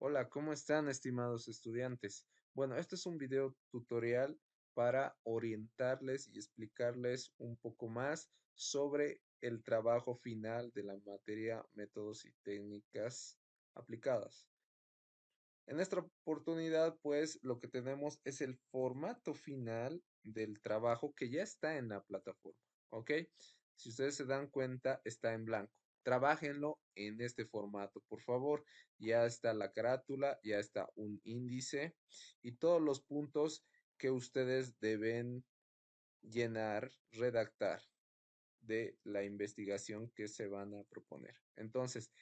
Hola, ¿cómo están, estimados estudiantes? Bueno, este es un video tutorial para orientarles y explicarles un poco más sobre el trabajo final de la materia métodos y técnicas aplicadas. En esta oportunidad, pues, lo que tenemos es el formato final del trabajo que ya está en la plataforma, ¿ok? Si ustedes se dan cuenta, está en blanco. Trabájenlo en este formato, por favor. Ya está la carátula, ya está un índice y todos los puntos que ustedes deben llenar, redactar de la investigación que se van a proponer. Entonces,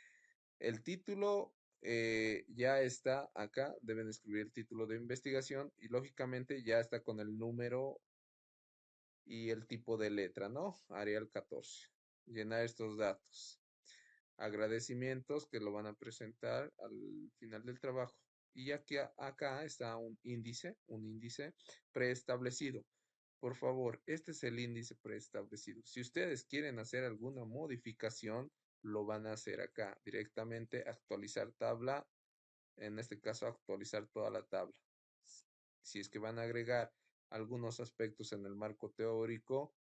el título ya está acá, deben escribir el título de investigación y lógicamente ya está con el número y el tipo de letra, ¿no? Arial 14. Llenar estos datos. Agradecimientos que lo van a presentar al final del trabajo. Y aquí acá está un índice preestablecido. Por favor, este es el índice preestablecido. Si ustedes quieren hacer alguna modificación, lo van a hacer acá directamente, actualizar tabla, en este caso actualizar toda la tabla. Si es que van a agregar algunos aspectos en el marco teórico,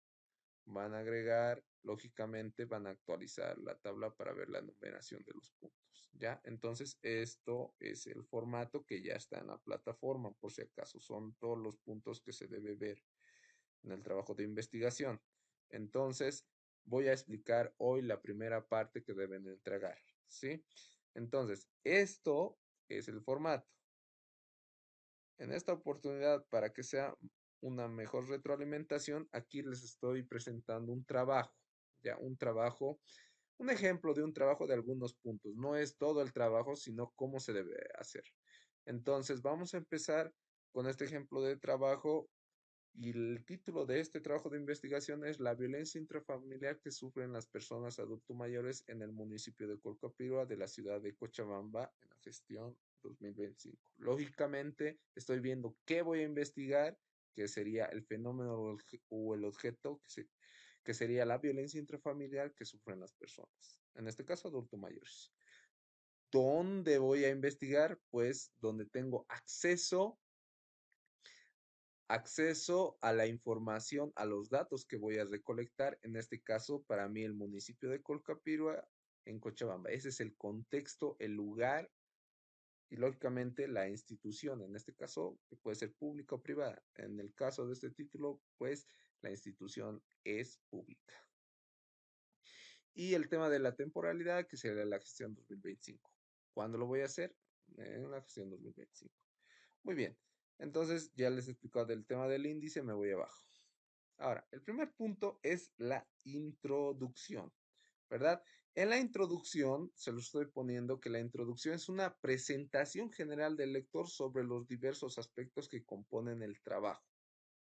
van a agregar, lógicamente van a actualizar la tabla para ver la numeración de los puntos. ¿Ya? Entonces, esto es el formato que ya está en la plataforma, por si acaso son todos los puntos que se debe ver en el trabajo de investigación. Entonces, voy a explicar hoy la primera parte que deben entregar, ¿sí? Entonces, esto es el formato. En esta oportunidad, para que sea una mejor retroalimentación, aquí les estoy presentando un trabajo, ya un trabajo, un ejemplo de un trabajo de algunos puntos. No es todo el trabajo, sino cómo se debe hacer. Entonces, vamos a empezar con este ejemplo de trabajo y el título de este trabajo de investigación es La violencia intrafamiliar que sufren las personas adultos mayores en el municipio de Colcapirua de la ciudad de Cochabamba en la gestión 2025. Lógicamente, estoy viendo qué voy a investigar, que sería el fenómeno o el objeto, que sería la violencia intrafamiliar que sufren las personas, en este caso adultos mayores. ¿Dónde voy a investigar? Pues donde tengo acceso a la información, a los datos que voy a recolectar, en este caso para mí el municipio de Colcapirua en Cochabamba. Ese es el contexto, el lugar y lógicamente la institución, en este caso que puede ser pública o privada. En el caso de este título, pues la institución es pública. Y el tema de la temporalidad, que sería la gestión 2025. ¿Cuándo lo voy a hacer? En la gestión 2025. Muy bien. Entonces, ya les he explicado del tema del índice, me voy abajo. Ahora, el primer punto es la introducción, ¿verdad? En la introducción, se lo estoy poniendo que la introducción es una presentación general del lector sobre los diversos aspectos que componen el trabajo.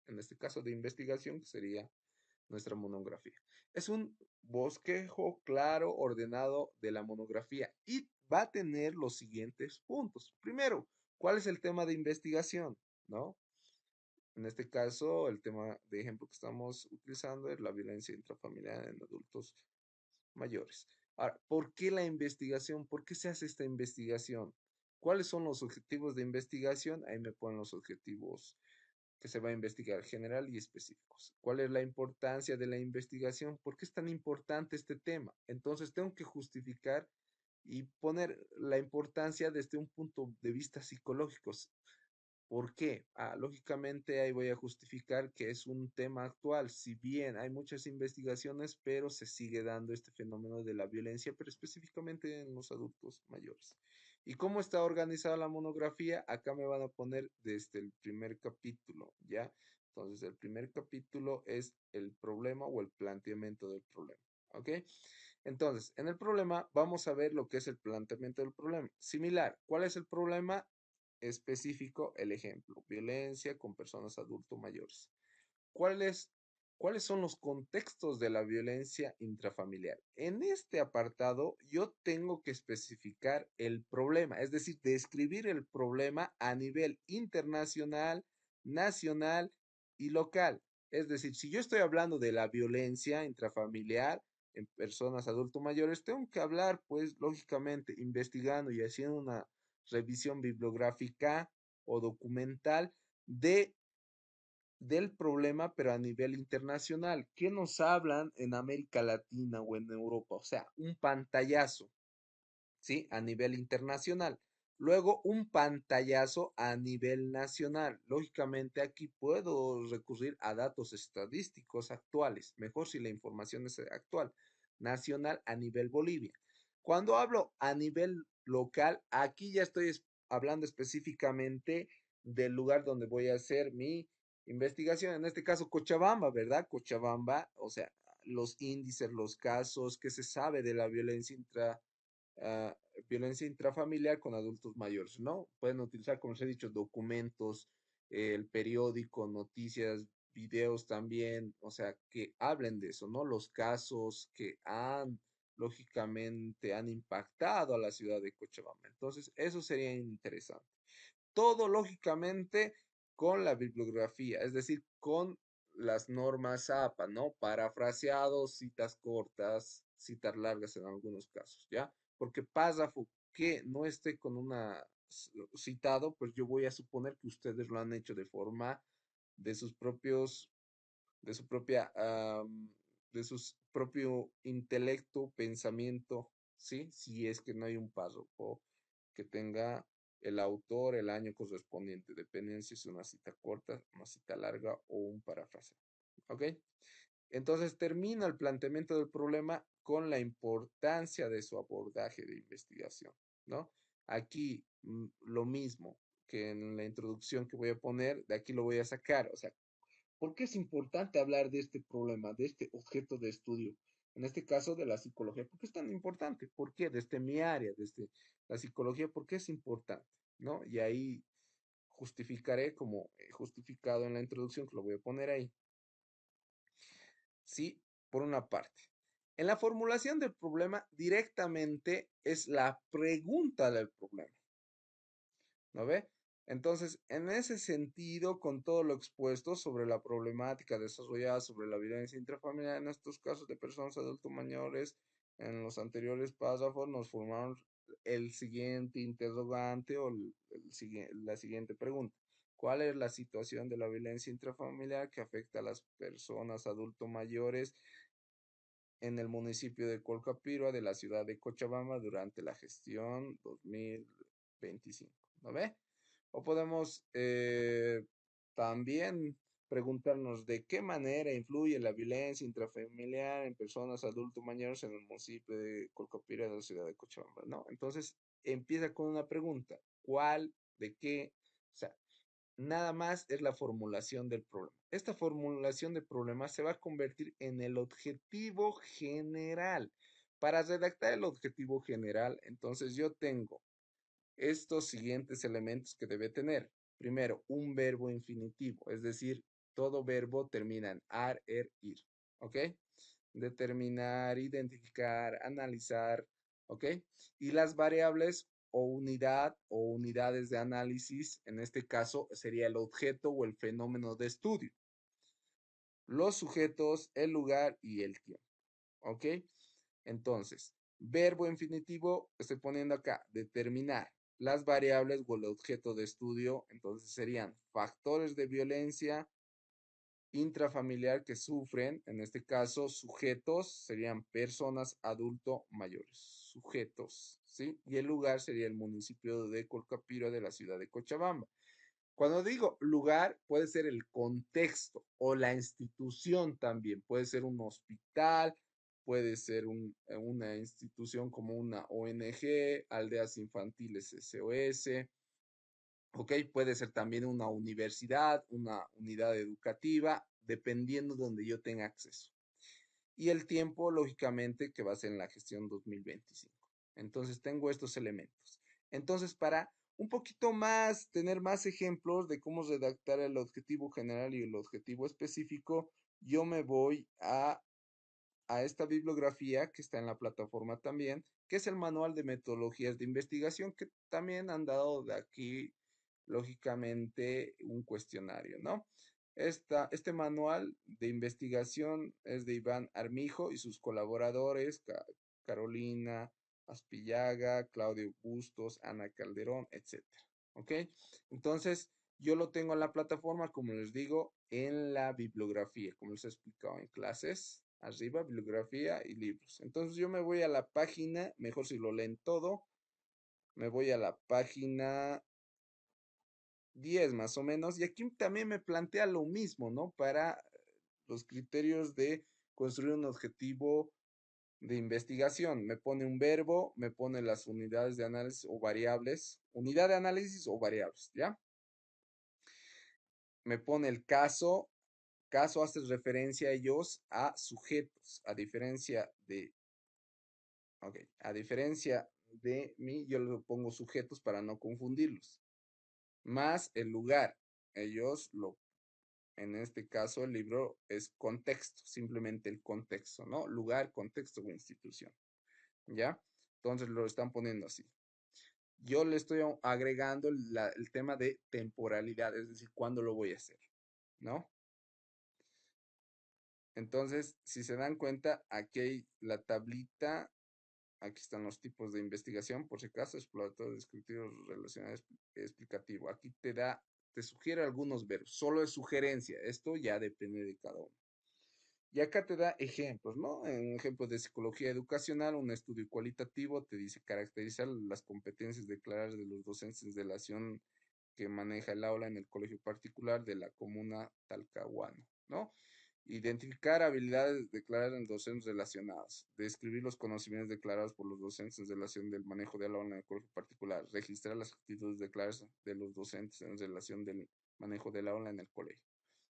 En este caso de investigación, que sería nuestra monografía. Es un bosquejo claro, ordenado de la monografía y va a tener los siguientes puntos. Primero, ¿cuál es el tema de investigación? ¿No? En este caso, el tema de ejemplo que estamos utilizando es la violencia intrafamiliar en adultos mayores. Ahora, ¿por qué la investigación? ¿Por qué se hace esta investigación? ¿Cuáles son los objetivos de investigación? Ahí me ponen los objetivos que se va a investigar, general y específicos. ¿Cuál es la importancia de la investigación? ¿Por qué es tan importante este tema? Entonces tengo que justificar y poner la importancia desde un punto de vista psicológico. ¿Por qué? Lógicamente ahí voy a justificar que es un tema actual. Si bien hay muchas investigaciones, pero se sigue dando este fenómeno de la violencia, pero específicamente en los adultos mayores. ¿Y cómo está organizada la monografía? Acá me van a poner desde el primer capítulo, ¿ya? Entonces, el primer capítulo es el problema o el planteamiento del problema, ¿ok? Entonces, en el problema vamos a ver lo que es el planteamiento del problema. Similar, ¿cuál es el problema? Específico el ejemplo, violencia con personas adultos mayores. ¿Cuáles, ¿Cuáles son los contextos de la violencia intrafamiliar? En este apartado yo tengo que especificar el problema, es decir, describir el problema a nivel internacional, nacional y local. Es decir, si yo estoy hablando de la violencia intrafamiliar en personas adultos mayores, tengo que hablar, pues, lógicamente, investigando y haciendo una revisión bibliográfica o documental de del problema, pero a nivel internacional. ¿Qué nos hablan en América Latina o en Europa? O sea, un pantallazo, ¿sí? A nivel internacional. Luego, un pantallazo a nivel nacional. Lógicamente, aquí puedo recurrir a datos estadísticos actuales, mejor si la información es actual. Nacional a nivel Bolivia. Cuando hablo a nivel local, aquí ya estoy hablando específicamente del lugar donde voy a hacer mi investigación, en este caso Cochabamba, ¿verdad? Cochabamba, o sea, los índices, los casos, qué se sabe de la ah, violencia intrafamiliar con adultos mayores, ¿no? Pueden utilizar, como les he dicho, documentos, el periódico, noticias, videos también, o sea, que hablen de eso, ¿no? Los casos que lógicamente, han impactado a la ciudad de Cochabamba. Entonces, eso sería interesante. Todo, lógicamente, con la bibliografía, es decir, con las normas APA, ¿no? Parafraseados, citas cortas, citas largas en algunos casos, ¿ya? Porque párrafo que no esté con una citado, pues yo voy a suponer que ustedes lo han hecho de forma de sus propios, de su propia, de su propio intelecto, pensamiento, ¿sí? Si es que no hay un párrafo que tenga el autor, el año correspondiente, dependiendo si es una cita corta, una cita larga o un parafraseo. ¿Ok? Entonces termina el planteamiento del problema con la importancia de su abordaje de investigación, ¿no? Aquí lo mismo que en la introducción que voy a poner, de aquí lo voy a sacar. O sea, ¿por qué es importante hablar de este problema, de este objeto de estudio? En este caso de la psicología. ¿Por qué es tan importante? ¿Por qué? Desde mi área, desde la psicología, ¿por qué es importante? ¿No? Y ahí justificaré como he justificado en la introducción, que lo voy a poner ahí. Sí, por una parte. En la formulación del problema directamente es la pregunta del problema. ¿No ve? Entonces, en ese sentido, con todo lo expuesto sobre la problemática desarrollada sobre la violencia intrafamiliar en estos casos de personas adultos mayores, en los anteriores párrafos nos formaron el siguiente interrogante o la siguiente pregunta. ¿Cuál es la situación de la violencia intrafamiliar que afecta a las personas adultos mayores en el municipio de Colcapirua de la ciudad de Cochabamba durante la gestión 2025? ¿No ve? O podemos también preguntarnos de qué manera influye la violencia intrafamiliar en personas adultos mayores en el municipio de Colcapirua de la ciudad de Cochabamba, ¿no? Entonces empieza con una pregunta, ¿cuál, de qué? O sea, nada más es la formulación del problema. Esta formulación del problema se va a convertir en el objetivo general. Para redactar el objetivo general, entonces yo tengo estos siguientes elementos que debe tener. Primero, un verbo infinitivo, es decir, todo verbo termina en ar, ir. ¿Ok? Determinar, identificar, analizar. ¿Ok? Y las variables o unidad o unidades de análisis, en este caso sería el objeto o el fenómeno de estudio. Los sujetos, el lugar y el tiempo. ¿Ok? Entonces, verbo infinitivo, estoy poniendo acá, determinar las variables o el objeto de estudio, entonces serían factores de violencia intrafamiliar que sufren, en este caso, sujetos, serían personas adulto mayores, sujetos, ¿sí? Y el lugar sería el municipio de Colcapiro de la ciudad de Cochabamba. Cuando digo lugar, puede ser el contexto o la institución también. Puede ser un hospital, puede ser una institución como una ONG, Aldeas Infantiles SOS, ¿ok? Puede ser también una universidad, una unidad educativa, dependiendo de donde yo tenga acceso. Y el tiempo, lógicamente, que va a ser en la gestión 2025. Entonces, tengo estos elementos. Entonces, para un poquito más, tener más ejemplos de cómo redactar el objetivo general y el objetivo específico, yo me voy a esta bibliografía que está en la plataforma también, que es el manual de metodologías de investigación, que también han dado de aquí, lógicamente, un cuestionario, ¿no? Este manual de investigación es de Iván Armijo y sus colaboradores, Carolina, Aspillaga, Claudio Bustos, Ana Calderón, etcétera. ¿Ok? Entonces, yo lo tengo en la plataforma, como les digo, en la bibliografía, como les he explicado en clases. Arriba, bibliografía y libros. Entonces, yo me voy a la página, mejor si lo leen todo, me voy a la página 10 más o menos, y aquí también me plantea lo mismo, ¿no? Para los criterios de construir un objetivo de investigación. Me pone un verbo, me pone las unidades de análisis o variables, unidad de análisis o variables, ¿ya? Me pone el caso, caso hace referencia a ellos a sujetos, a diferencia de, ok, a diferencia de mí, yo le pongo sujetos para no confundirlos, más el lugar. Ellos lo En este caso, el libro es contexto, simplemente el contexto, ¿no? Lugar, contexto o institución, ¿ya? Entonces lo están poniendo así. Yo le estoy agregando el tema de temporalidad, es decir, cuándo lo voy a hacer, ¿no? Entonces, si se dan cuenta, aquí hay la tablita, aquí están los tipos de investigación, por si acaso, exploratorio, descriptivo, relacional, explicativo. Aquí te sugiere algunos verbos, solo es sugerencia, esto ya depende de cada uno. Y acá te da ejemplos, ¿no? En ejemplos de psicología educacional, un estudio cualitativo te dice caracterizar las competencias declaradas de los docentes en relación que maneja el aula en el colegio particular de la comuna Talcahuano, ¿no? Identificar habilidades declaradas en docentes relacionados. Describir los conocimientos declarados por los docentes en relación del manejo del aula en el colegio particular. Registrar las actitudes declaradas de los docentes en relación del manejo del aula en el colegio.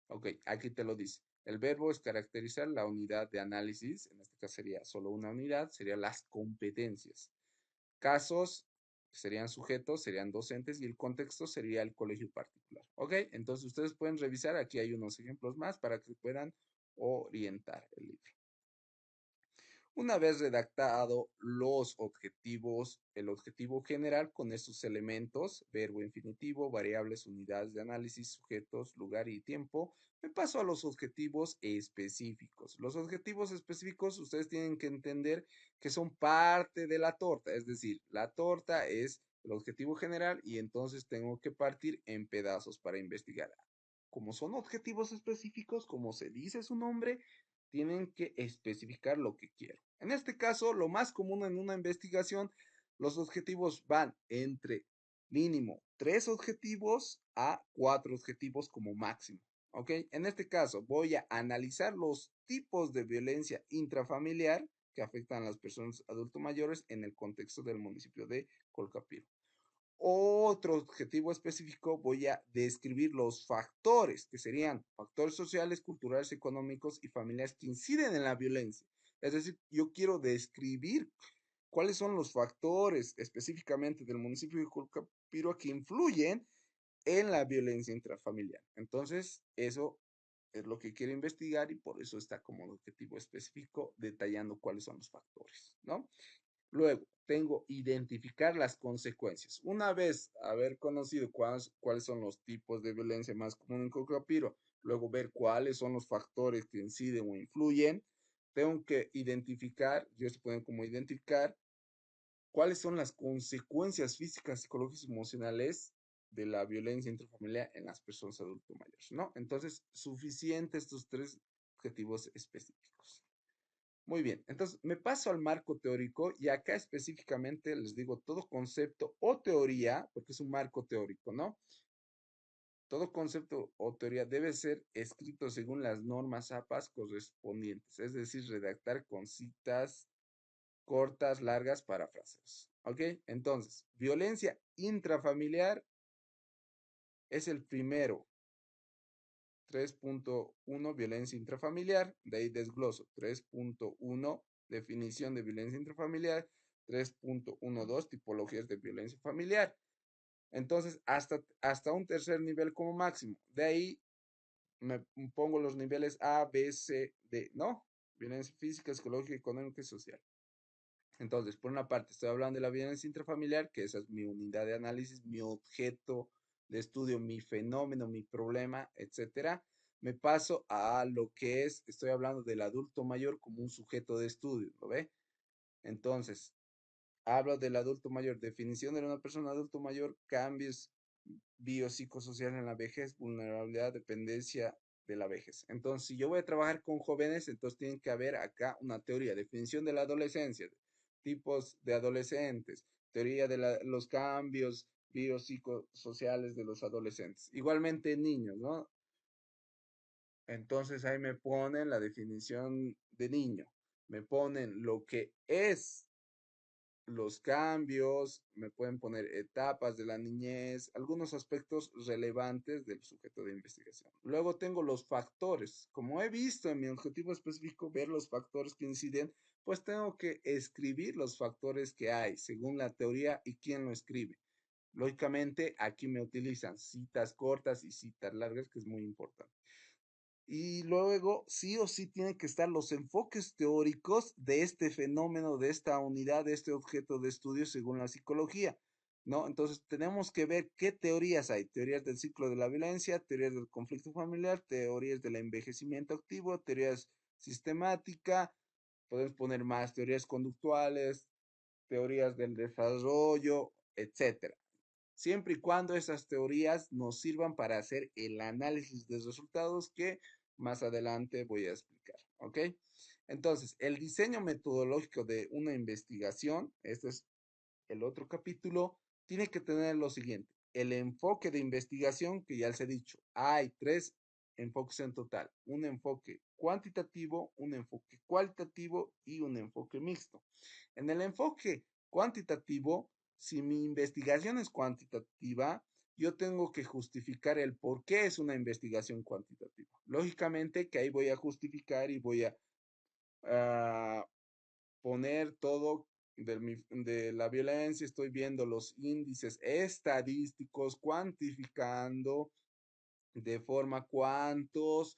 Ok, aquí te lo dice. El verbo es caracterizar la unidad de análisis, en este caso sería solo una unidad, serían las competencias. Casos serían sujetos, serían docentes y el contexto sería el colegio particular. Ok, entonces ustedes pueden revisar, aquí hay unos ejemplos más para que puedan orientar el libro. Una vez redactado los objetivos, el objetivo general con estos elementos, verbo infinitivo, variables, unidades de análisis, sujetos, lugar y tiempo, me paso a los objetivos específicos. Los objetivos específicos ustedes tienen que entender que son parte de la torta, es decir, la torta es el objetivo general y entonces tengo que partir en pedazos para investigar. Como son objetivos específicos, como se dice su nombre, tienen que especificar lo que quiero. En este caso, lo más común en una investigación, los objetivos van entre mínimo 3 objetivos a 4 objetivos como máximo. ¿Ok? En este caso, voy a analizar los tipos de violencia intrafamiliar que afectan a las personas adultos mayores en el contexto del municipio de Colcapiro. Otro objetivo específico, voy a describir los factores, que serían factores sociales, culturales, económicos y familiares que inciden en la violencia. Es decir, yo quiero describir cuáles son los factores específicamente del municipio de Colcapiro que influyen en la violencia intrafamiliar. Entonces, eso es lo que quiero investigar y por eso está como objetivo específico detallando cuáles son los factores, ¿no? Luego, tengo identificar las consecuencias. Una vez haber conocido cuáles son los tipos de violencia más comunes en Cocapiro, luego ver cuáles son los factores que inciden o influyen, tengo que identificar, yo se pueden como identificar, cuáles son las consecuencias físicas, psicológicas y emocionales de la violencia intrafamiliar en las personas adultos mayores, ¿no? Entonces, suficiente estos 3 objetivos específicos. Muy bien, entonces me paso al marco teórico y acá específicamente les digo todo concepto o teoría, porque es un marco teórico, ¿no? Todo concepto o teoría debe ser escrito según las normas APAS correspondientes, es decir, redactar con citas cortas, largas, paráfrases. ¿Ok? Entonces, violencia intrafamiliar es el primero. 3.1 violencia intrafamiliar, de ahí desgloso. 3.1 definición de violencia intrafamiliar. 3.12 tipologías de violencia familiar. Entonces, hasta un tercer nivel como máximo. De ahí me pongo los niveles A, B, C, D, ¿no? Violencia física, psicológica, económica y social. Entonces, por una parte, estoy hablando de la violencia intrafamiliar, que esa es mi unidad de análisis, mi objeto de estudio, mi fenómeno, mi problema, etcétera. Me paso a lo que estoy hablando del adulto mayor como un sujeto de estudio, ¿lo ve? Entonces, Hablo del adulto mayor, definición de una persona adulto mayor, cambios biopsicosociales en la vejez, vulnerabilidad, dependencia de la vejez. Entonces, si yo voy a trabajar con jóvenes, entonces tiene que haber acá una teoría, definición de la adolescencia, tipos de adolescentes, teoría de los cambios biopsicosociales de los adolescentes. Igualmente niños, ¿no? Entonces ahí me ponen la definición de niño, me ponen lo que es los cambios, me pueden poner etapas de la niñez, algunos aspectos relevantes del sujeto de investigación. Luego tengo los factores. Como he visto en mi objetivo específico ver los factores que inciden, pues tengo que escribir los factores que hay según la teoría y quién lo escribe. Lógicamente, aquí me utilizan citas cortas y citas largas, que es muy importante. Y luego, sí o sí, tienen que estar los enfoques teóricos de este fenómeno, de esta unidad, de este objeto de estudio según la psicología, ¿no? Entonces, tenemos que ver qué teorías hay. Teorías del ciclo de la violencia, teorías del conflicto familiar, teorías del envejecimiento activo, teorías sistemática, podemos poner más teorías conductuales, teorías del desarrollo, etcétera, siempre y cuando esas teorías nos sirvan para hacer el análisis de resultados que más adelante voy a explicar, ¿ok? Entonces, el diseño metodológico de una investigación, este es el otro capítulo, tiene que tener lo siguiente: el enfoque de investigación, que ya les he dicho, hay tres enfoques en total: un enfoque cuantitativo, un enfoque cualitativo y un enfoque mixto. En el enfoque cuantitativo, si mi investigación es cuantitativa, yo tengo que justificar el por qué es una investigación cuantitativa. Lógicamente que ahí voy a justificar y voy a uh, poner todo de la violencia, estoy viendo los índices estadísticos, cuantificando de forma cuántas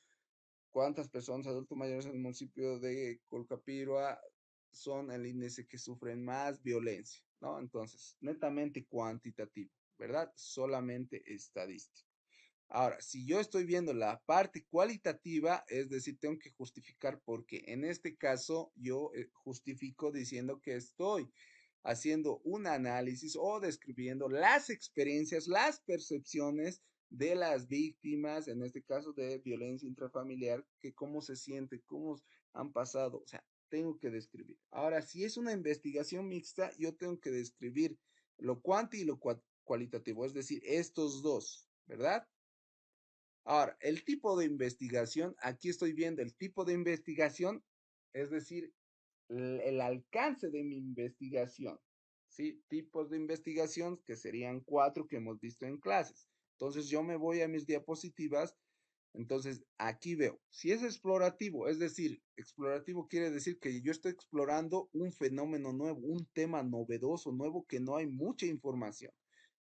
personas adultos mayores en el municipio de Colcapirua son el índice que sufren más violencia, ¿no? Entonces, netamente cuantitativo, ¿verdad? Solamente estadístico. Ahora, si yo estoy viendo la parte cualitativa, es decir, tengo que justificar por qué. En este caso, yo justifico diciendo que estoy haciendo un análisis o describiendo las experiencias, las percepciones de las víctimas, en este caso de violencia intrafamiliar, que cómo se siente, cómo han pasado, o sea, tengo que describir. Ahora, si es una investigación mixta, yo tengo que describir lo cuanti y lo cualitativo, es decir, estos dos, ¿verdad? Ahora, el tipo de investigación, aquí estoy viendo el tipo de investigación, es decir, el alcance de mi investigación, ¿sí? Tipos de investigación que serían 4 que hemos visto en clases. Entonces yo me voy a mis diapositivas. Entonces aquí veo, si es explorativo, es decir, explorativo quiere decir que yo estoy explorando un fenómeno nuevo, un tema novedoso, nuevo, que no hay mucha información.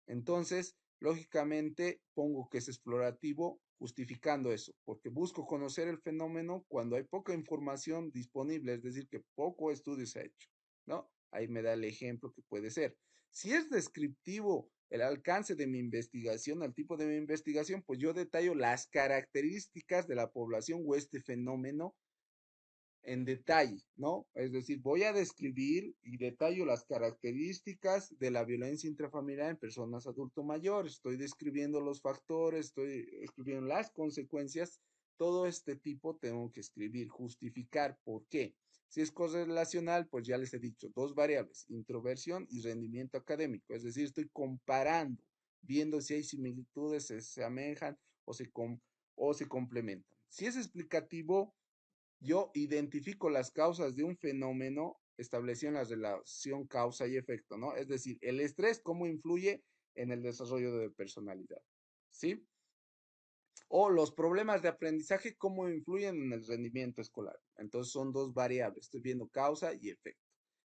Entonces, lógicamente, pongo que es explorativo justificando eso, porque busco conocer el fenómeno cuando hay poca información disponible, es decir, que poco estudio se ha hecho, ¿no? Ahí me da el ejemplo que puede ser. Si es descriptivo el alcance de mi investigación, el tipo de mi investigación, pues yo detallo las características de la población o este fenómeno en detalle, ¿no? Es decir, voy a describir y detallo las características de la violencia intrafamiliar en personas adulto mayores. Estoy describiendo los factores, estoy escribiendo las consecuencias. Todo este tipo tengo que escribir, justificar por qué. Si es correlacional, pues ya les he dicho, dos variables: introversión y rendimiento académico. Es decir, estoy comparando, viendo si hay similitudes, se asemejan o se complementan. Si es explicativo, yo identifico las causas de un fenómeno establecido en la relación causa y efecto, ¿no? Es decir, el estrés, cómo influye en el desarrollo de personalidad, ¿sí? O los problemas de aprendizaje, cómo influyen en el rendimiento escolar. Entonces son dos variables, estoy viendo causa y efecto.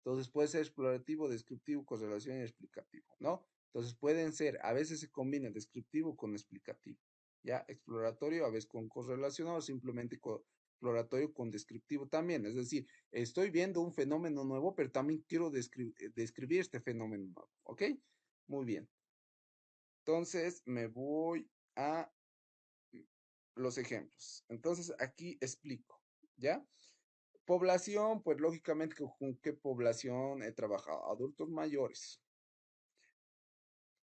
Entonces puede ser explorativo, descriptivo, correlación y explicativo, ¿no? Entonces pueden ser, a veces se combina descriptivo con explicativo, ya exploratorio, a veces con correlacionado, simplemente exploratorio con descriptivo también. Es decir, estoy viendo un fenómeno nuevo, pero también quiero describir este fenómeno nuevo, ¿ok? Muy bien. Entonces me voy a los ejemplos. Entonces aquí explico, ¿ya? Población, pues lógicamente, ¿con qué población he trabajado? Adultos mayores.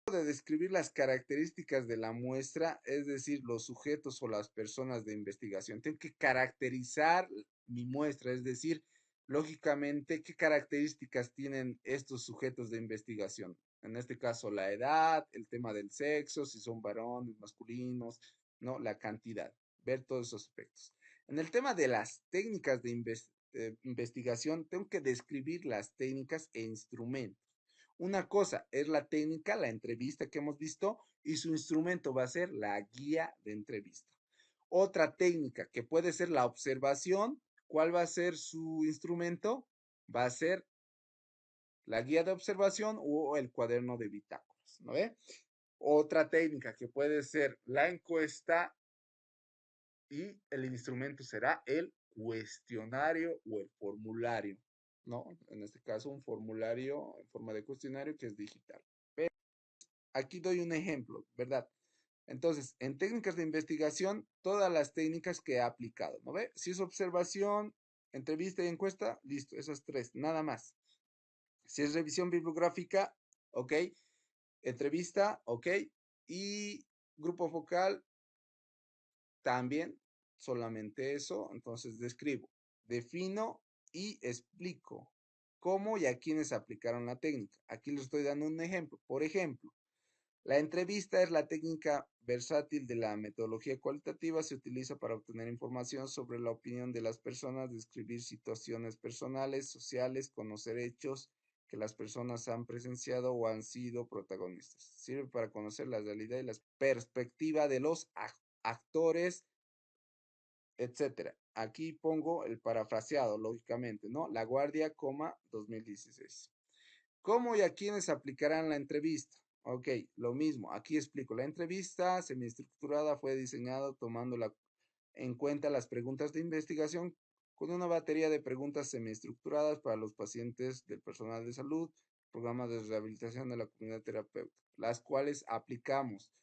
De describir las características de la muestra, es decir, los sujetos o las personas de investigación. Tengo que caracterizar mi muestra, es decir, lógicamente, qué características tienen estos sujetos de investigación. En este caso, la edad, el tema del sexo, si son varones, masculinos, ¿no? La cantidad, ver todos esos aspectos. En el tema de las técnicas de investigación, tengo que describir las técnicas e instrumentos. Una cosa es la técnica, la entrevista que hemos visto, y su instrumento va a ser la guía de entrevista. Otra técnica que puede ser la observación, ¿cuál va a ser su instrumento? Va a ser la guía de observación o el cuaderno de bitácoras, ¿no ve? Otra técnica que puede ser la encuesta y el instrumento será el cuestionario o el formulario, ¿no? En este caso, un formulario en forma de cuestionario que es digital. Aquí doy un ejemplo, ¿verdad? Entonces, en técnicas de investigación, todas las técnicas que he aplicado, ¿no ve? Si es observación, entrevista y encuesta, listo, esas tres, nada más. Si es revisión bibliográfica, ok. Entrevista, ok. Y grupo focal, también, solamente eso. Entonces, describo, defino y explico cómo y a quiénes aplicaron la técnica. Aquí les estoy dando un ejemplo. Por ejemplo, la entrevista es la técnica versátil de la metodología cualitativa. Se utiliza para obtener información sobre la opinión de las personas, describir situaciones personales, sociales, conocer hechos que las personas han presenciado o han sido protagonistas. Sirve para conocer la realidad y la perspectiva de los actores, etcétera. Aquí pongo el parafraseado, lógicamente, ¿no? La Guardia, 2016. ¿Cómo y a quiénes aplicarán la entrevista? Ok, lo mismo. Aquí explico. La entrevista semiestructurada fue diseñada tomando en cuenta las preguntas de investigación con una batería de preguntas semiestructuradas para los pacientes del personal de salud, programas de rehabilitación de la comunidad terapéutica, las cuales aplicamos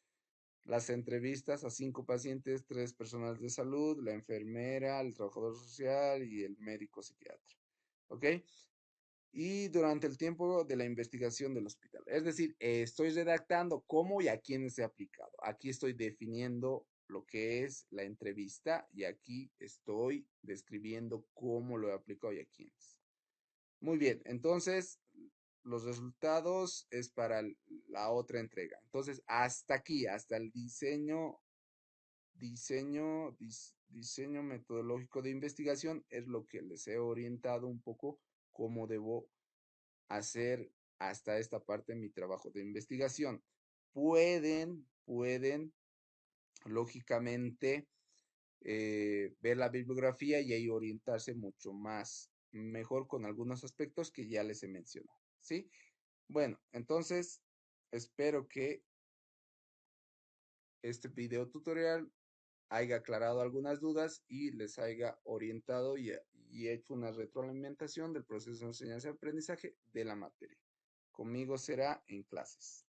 las entrevistas a 5 pacientes, 3 personas de salud, la enfermera, el trabajador social y el médico psiquiatra. ¿Ok? Y durante el tiempo de la investigación del hospital. Es decir, estoy redactando cómo y a quiénes he aplicado. Aquí estoy definiendo lo que es la entrevista y aquí estoy describiendo cómo lo he aplicado y a quiénes. Muy bien, entonces los resultados es para la otra entrega. Entonces, hasta aquí, hasta el diseño metodológico de investigación es lo que les he orientado un poco cómo debo hacer hasta esta parte mi trabajo de investigación. Pueden, lógicamente, ver la bibliografía y ahí orientarse mucho más, mejor con algunos aspectos que ya les he mencionado, ¿sí? Bueno, entonces, espero que este video tutorial haya aclarado algunas dudas y les haya orientado y hecho una retroalimentación del proceso de enseñanza y aprendizaje de la materia. Conmigo será en clases.